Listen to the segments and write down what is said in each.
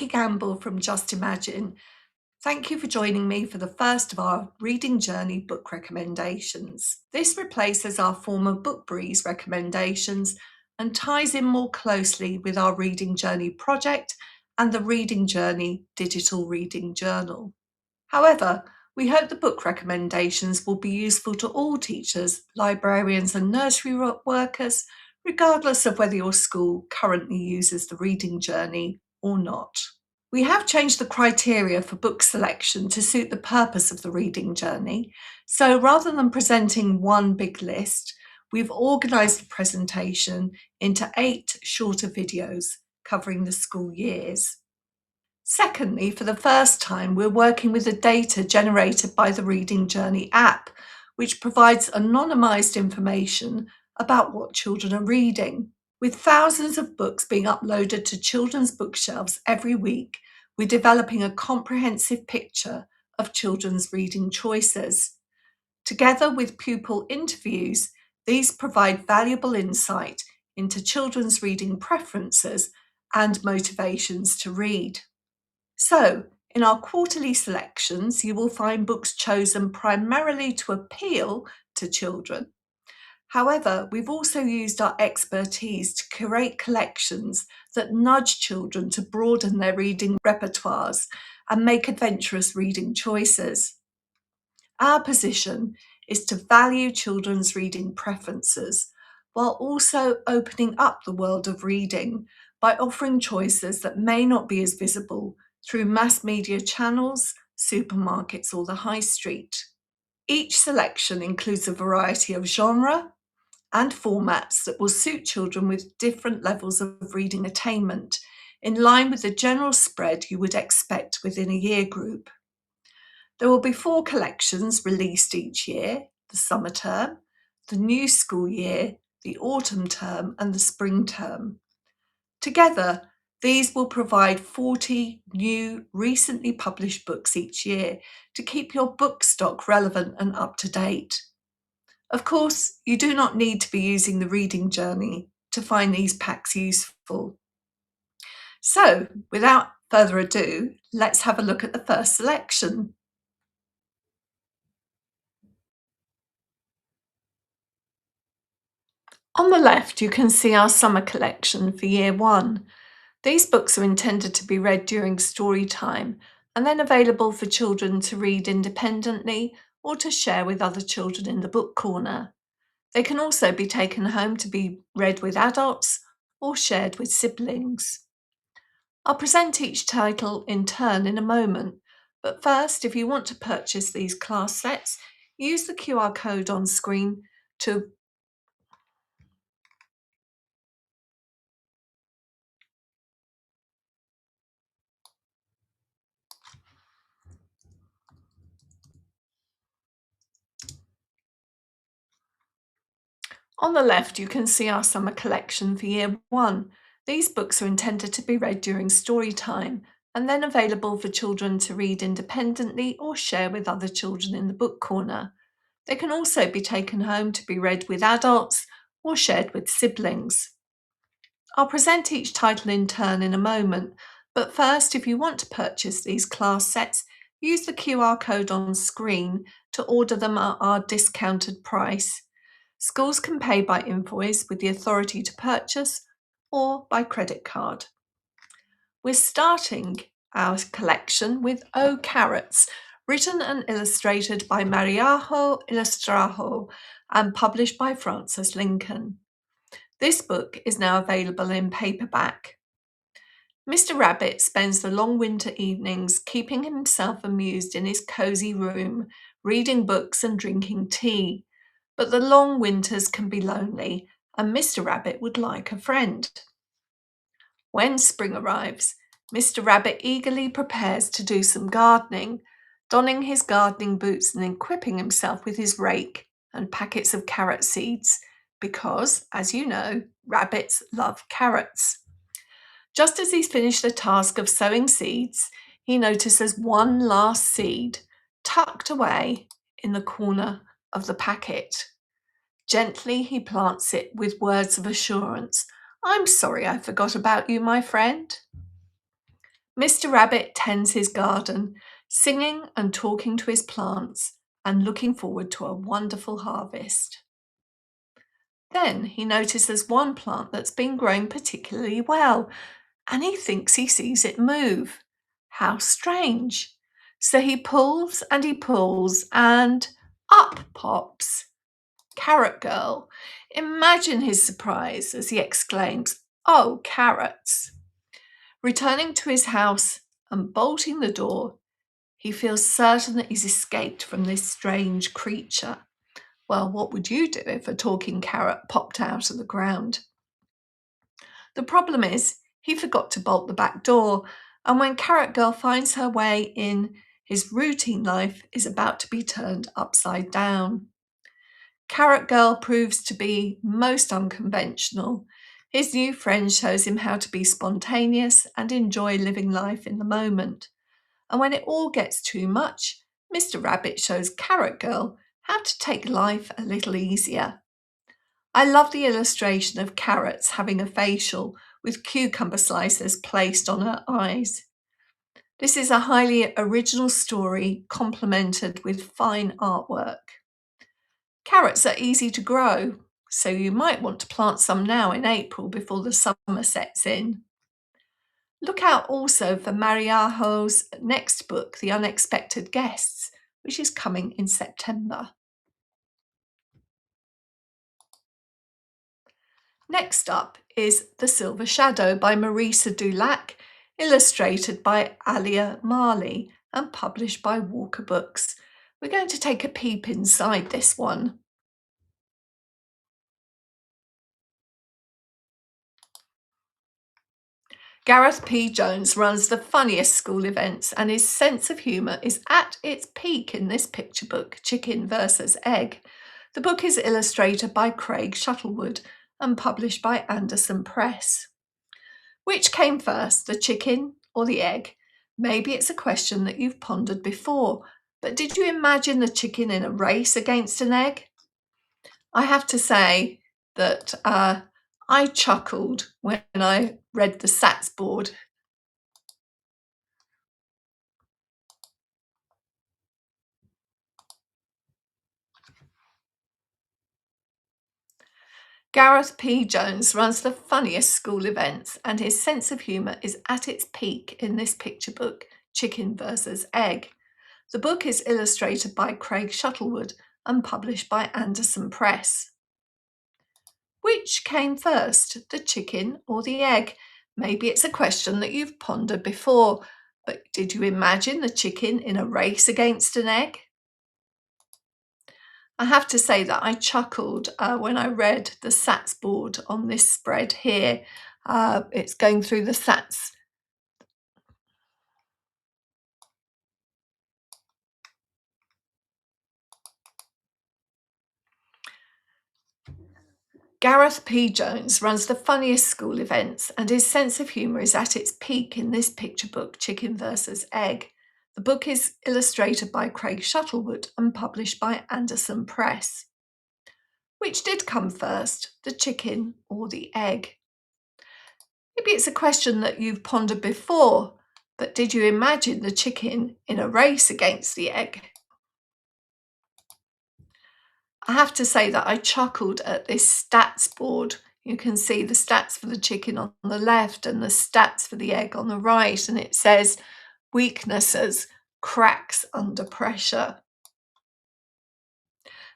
Vicky Gamble from Just Imagine. Thank you for joining me for the first of our Reading Journey book recommendations. This replaces our former Book Breeze recommendations and ties in more closely with our Reading Journey project and the Reading Journey digital reading journal. However, we hope the book recommendations will be useful to all teachers, librarians and nursery workers, regardless of whether your school currently uses the Reading Journey or not. We have changed the criteria for book selection to suit the purpose of the Reading Journey, so rather than presenting one big list, we've organised the presentation into 8 shorter videos covering the school years. Secondly, for the first time, we're working with the data generated by the Reading Journey app, which provides anonymised information about what children are reading. With thousands of books being uploaded to children's bookshelves every week, we're developing a comprehensive picture of children's reading choices. Together with pupil interviews, these provide valuable insight into children's reading preferences and motivations to read. So, in our quarterly selections, you will find books chosen primarily to appeal to children. However, we've also used our expertise to curate collections that nudge children to broaden their reading repertoires and make adventurous reading choices. Our position is to value children's reading preferences while also opening up the world of reading by offering choices that may not be as visible through mass media channels, supermarkets, or the high street. Each selection includes a variety of genre and formats that will suit children with different levels of reading attainment, in line with the general spread you would expect within a year group. There will be 4 collections released each year: the summer term, the new school year, the autumn term, and the spring term. Together, these will provide 40 new, recently published books each year to keep your book stock relevant and up to date. Of course, you do not need to be using the Reading Journey to find these packs useful. So, without further ado, let's have a look at the first selection. On the left, you can see our summer collection for Year 1. These books are intended to be read during story time and then available for children to read independently or to share with other children in the book corner. They can also be taken home to be read with adults or shared with siblings. I'll present each title in turn in a moment, but first, if you want to purchase these class sets, use the QR code on screen to On the left, you can see our summer collection for Year 1. These books are intended to be read during story time and then available for children to read independently or share with other children in the book corner. They can also be taken home to be read with adults or shared with siblings. I'll present each title in turn in a moment, but first, if you want to purchase these class sets, use the QR code on screen to order them at our discounted price. Schools can pay by invoice with the authority to purchase or by credit card. We're starting our collection with Oh Carrots, written and illustrated by Mariajo Ilustrajo and published by Frances Lincoln. This book is now available in paperback. Mr. Rabbit spends the long winter evenings keeping himself amused in his cosy room, reading books and drinking tea. But the long winters can be lonely, and Mr. Rabbit would like a friend. When spring arrives, Mr. Rabbit eagerly prepares to do some gardening, donning his gardening boots and equipping himself with his rake and packets of carrot seeds, because, as you know, rabbits love carrots. Just as he's finished the task of sowing seeds, he notices one last seed tucked away in the corner of the packet. Gently he plants it with words of assurance. "I'm sorry I forgot about you, my friend." Mr. Rabbit tends his garden, singing and talking to his plants and looking forward to a wonderful harvest. Then he notices one plant that's been growing particularly well, and he thinks he sees it move. How strange! So he pulls, and up pops Carrot Girl. Imagine his surprise as he exclaims, "Oh, carrots!" Returning to his house and bolting the door, he feels certain that he's escaped from this strange creature. Well, what would you do if a talking carrot popped out of the ground? The problem is, he forgot to bolt the back door, and when Carrot Girl finds her way in, his routine life is about to be turned upside down. Carrot Girl proves to be most unconventional. His new friend shows him how to be spontaneous and enjoy living life in the moment. And when it all gets too much, Mr. Rabbit shows Carrot Girl how to take life a little easier. I love the illustration of carrots having a facial with cucumber slices placed on her eyes. This is a highly original story complemented with fine artwork. Carrots are easy to grow, so you might want to plant some now in April before the summer sets in. Look out also for Mariaho's next book, The Unexpected Guests, which is coming in September. Next up is The Silver Shadow by Marisa Dulac, illustrated by Alia Marley and published by Walker Books. We're going to take a peep inside this one. Gareth P. Jones runs the funniest school events, and his sense of humour is at its peak in this picture book, Chicken vs. Egg. The book is illustrated by Craig Shuttlewood and published by Anderson Press. Which came first, the chicken or the egg? Maybe it's a question that you've pondered before, but did you imagine the chicken in a race against an egg? I have to say that I chuckled when I read the SATS board. Gareth P. Jones runs the funniest school events, and his sense of humour is at its peak in this picture book, Chicken vs. Egg. The book is illustrated by Craig Shuttlewood and published by Anderson Press. Which came first, the chicken or the egg? Maybe it's a question that you've pondered before, but did you imagine the chicken in a race against an egg? I have to say that I chuckled when I read the SATS board on this spread here. It's going through the SATS. Gareth P. Jones runs the funniest school events, and his sense of humour is at its peak in this picture book, Chicken vs. Egg. The book is illustrated by Craig Shuttlewood and published by Anderson Press. Which did come first, the chicken or the egg? Maybe it's a question that you've pondered before, but did you imagine the chicken in a race against the egg? I have to say that I chuckled at this stats board. You can see the stats for the chicken on the left and the stats for the egg on the right, and it says weaknesses, cracks under pressure.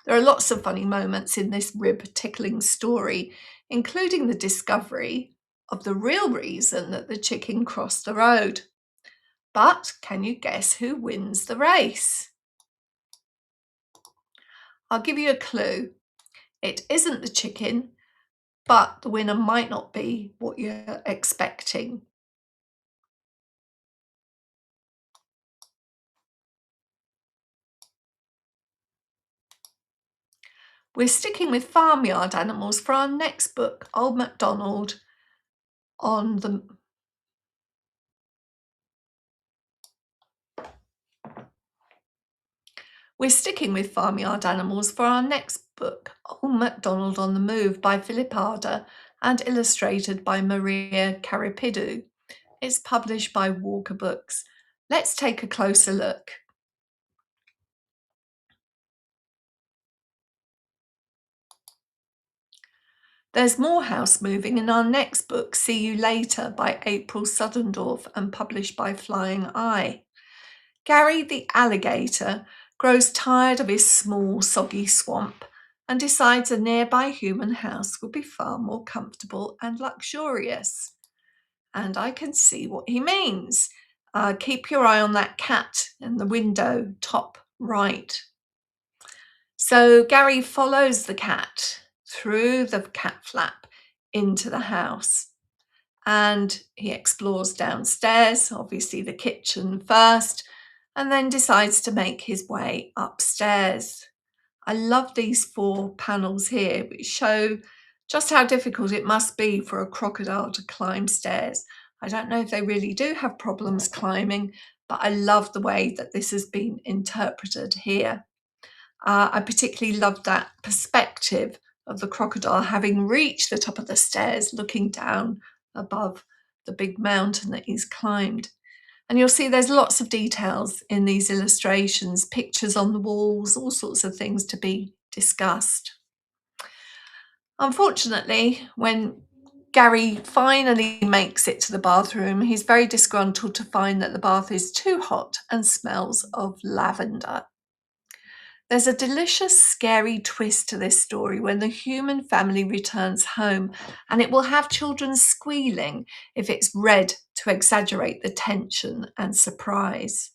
There are lots of funny moments in this rib-tickling story, including the discovery of the real reason that the chicken crossed the road. But can you guess who wins the race? I'll give you a clue. It isn't the chicken, but the winner might not be what you're expecting. We're sticking with farmyard animals for our next book, Old MacDonald on the... We're sticking with farmyard animals for our next book, Old MacDonald on the Move by Philip Arder and illustrated by Maria Caripidou. is published by Walker Books. Let's take a closer look. There's more house moving in our next book, See You Later, by April Suddendorf and published by Flying Eye. Gary the alligator grows tired of his small, soggy swamp and decides a nearby human house would be far more comfortable and luxurious. And I can see what he means. Keep your eye on that cat in the window, top right. So Gary follows the cat through the cat flap into the house, and he explores downstairs, obviously the kitchen first, and then decides to make his way upstairs. I love these 4 panels here, which show just how difficult it must be for a crocodile to climb stairs. I don't know if they really do have problems climbing, but I love the way that this has been interpreted here. I particularly love that perspective of the crocodile having reached the top of the stairs, looking down above the big mountain that he's climbed. And you'll see there's lots of details in these illustrations, pictures on the walls, all sorts of things to be discussed. Unfortunately, when Gary finally makes it to the bathroom, he's very disgruntled to find that the bath is too hot and smells of lavender. There's a delicious, scary twist to this story when the human family returns home, and it will have children squealing if it's read to exaggerate the tension and surprise.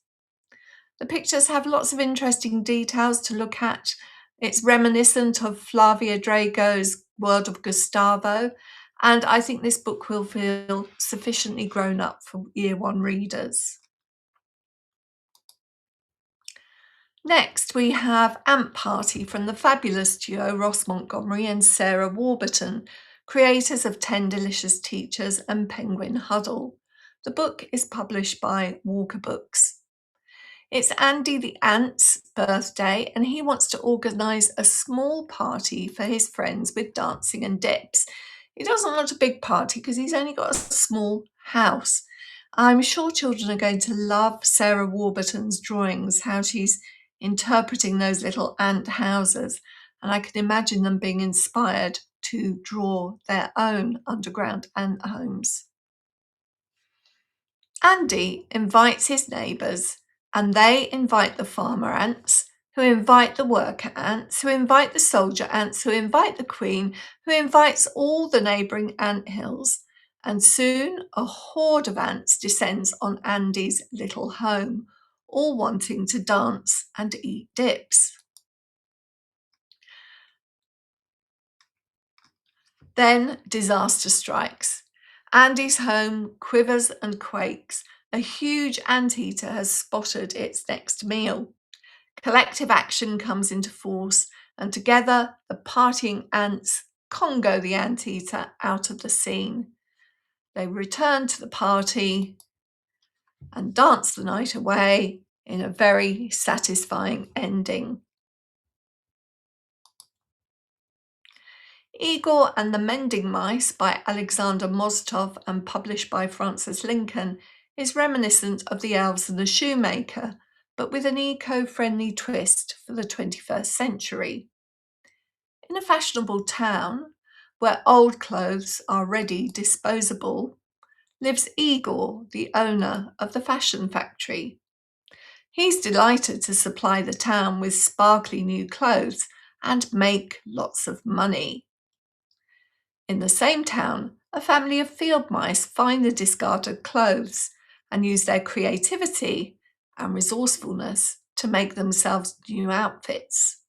The pictures have lots of interesting details to look at. It's reminiscent of Flavia Drago's World of Gustavo, and I think this book will feel sufficiently grown up for Year 1 readers. Next, we have Ant Party from the fabulous duo Ross Montgomery and Sarah Warburton, creators of 10 Delicious Teachers and Penguin Huddle. The book is published by Walker Books. It's Andy the Ant's birthday, and he wants to organise a small party for his friends with dancing and dips. He doesn't want a big party because he's only got a small house. I'm sure children are going to love Sarah Warburton's drawings, how she's interpreting those little ant houses, and I can imagine them being inspired to draw their own underground ant homes. Andy invites his neighbours, and they invite the farmer ants, who invite the worker ants, who invite the soldier ants, who invite the queen, who invites all the neighbouring ant hills, and soon a horde of ants descends on Andy's little home, all wanting to dance and eat dips. Then disaster strikes. Andy's home quivers and quakes. A huge anteater has spotted its next meal. Collective action comes into force, and together the partying ants Congo the anteater out of the scene. They return to the party and dance the night away in a very satisfying ending. Igor and the Mending Mice by Alexander Mostov and published by Francis Lincoln is reminiscent of The Elves and the Shoemaker, but with an eco-friendly twist for the 21st century. In a fashionable town, where old clothes are ready disposable, lives Igor, the owner of the fashion factory. He's delighted to supply the town with sparkly new clothes and make lots of money. In the same town, a family of field mice find the discarded clothes and use their creativity and resourcefulness to make themselves new outfits.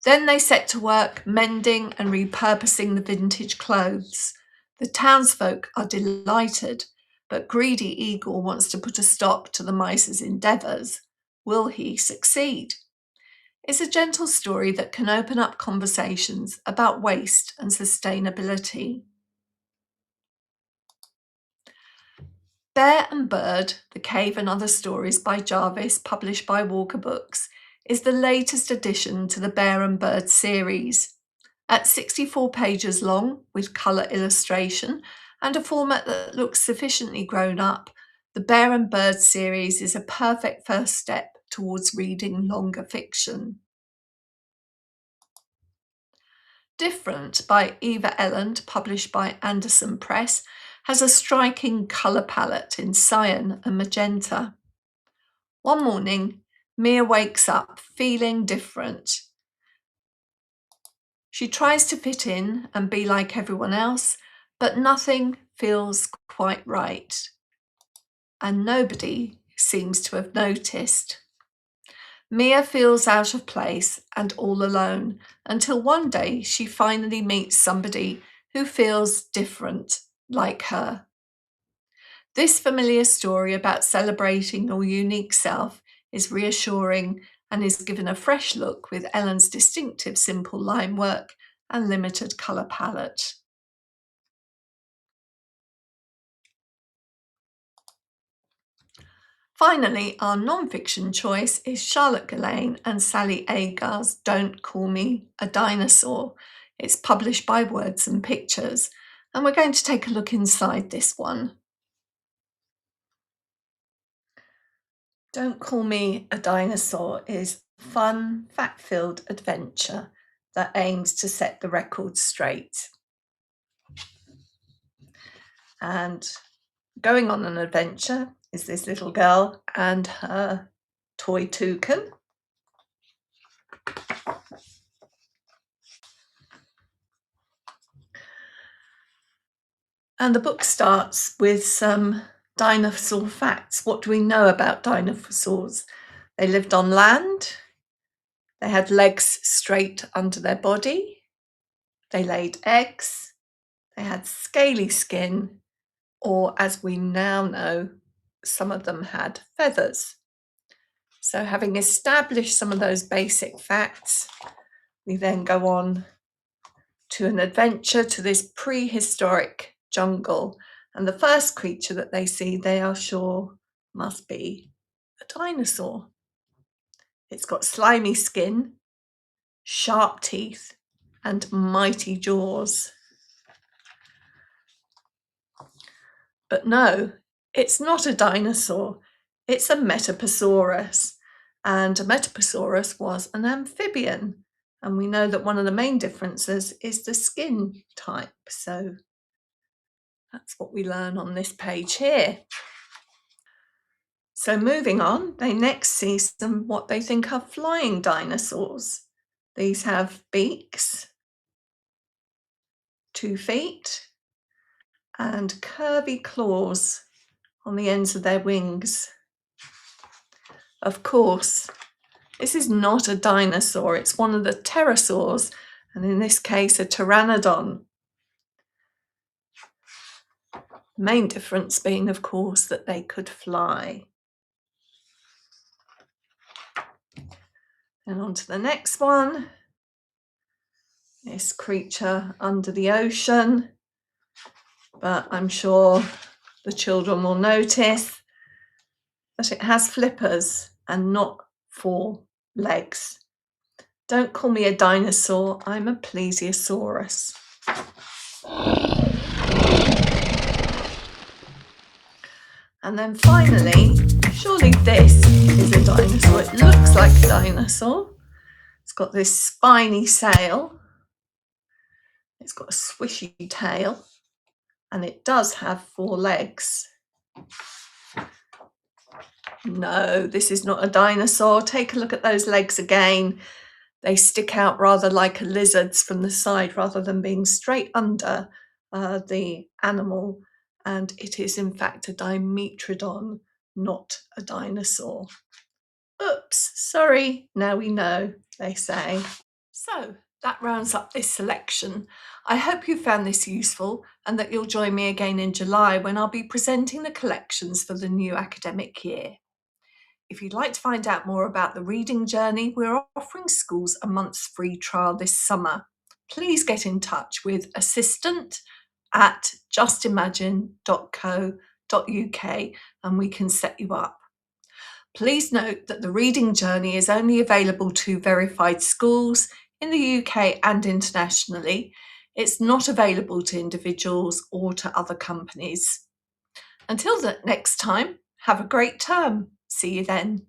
Then they set to work mending and repurposing the vintage clothes. The townsfolk are delighted, but greedy Igor wants to put a stop to the mice's endeavours. Will he succeed? It's a gentle story that can open up conversations about waste and sustainability. Bear and Bird, The Cave and Other Stories by Jarvis, published by Walker Books, is the latest addition to the Bear and Bird series. At 64 pages long, with colour illustration and a format that looks sufficiently grown up, the Bear and Bird series is a perfect first step towards reading longer fiction. Different by Eva Elland, published by Anderson Press, has a striking colour palette in cyan and magenta. One morning, Mia wakes up feeling different. She tries to fit in and be like everyone else, but nothing feels quite right. And nobody seems to have noticed. Mia feels out of place and all alone until one day she finally meets somebody who feels different, like her. This familiar story about celebrating your unique self is reassuring and is given a fresh look with Elland's distinctive simple line work and limited colour palette. Finally, our non-fiction choice is Charlotte Gullane and Sally Agar's Don't Call Me a Dinosaur. It's published by Words and Pictures, and we're going to take a look inside this one. Don't Call Me a Dinosaur is a fun, fact-filled adventure that aims to set the record straight. And going on an adventure is this little girl and her toy toucan. And the book starts with some dinosaur facts. What do we know about dinosaurs? They lived on land. They had legs straight under their body. They laid eggs. They had scaly skin, or as we now know, some of them had feathers. So having established some of those basic facts, we then go on to an adventure to this prehistoric jungle. And the first creature that they see, they are sure must be a dinosaur. It's got slimy skin, sharp teeth, and mighty jaws. But no, it's not a dinosaur. It's a Metaposaurus. And a Metaposaurus was an amphibian. And we know that one of the main differences is the skin type. So that's what we learn on this page here. So moving on, they next see some what they think are flying dinosaurs. These have beaks, 2 feet, and curvy claws on the ends of their wings. Of course, this is not a dinosaur, it's one of the pterosaurs, and in this case a pteranodon. Main difference being, of course, that they could fly. And on to the next one. This creature under the ocean, but I'm sure the children will notice that it has flippers and not 4 legs. Don't call me a dinosaur, I'm a plesiosaurus. And then finally, surely this is a dinosaur. It looks like a dinosaur. It's got this spiny sail. It's got a swishy tail. And it does have 4 legs. No, this is not a dinosaur. Take a look at those legs again. They stick out rather like a lizard's from the side rather than being straight under the animal. And it is in fact a Dimetrodon, not a dinosaur. Oops, sorry, now we know, they say. So that rounds up this selection. I hope you found this useful and that you'll join me again in July when I'll be presenting the collections for the new academic year. If you'd like to find out more about the reading journey, we're offering schools a month's free trial this summer. Please get in touch with assistant@justimagine.co.uk and we can set you up. Please note that the reading journey is only available to verified schools in the UK and internationally. It's not available to individuals or to other companies. Until the next time, have a great term. See you then.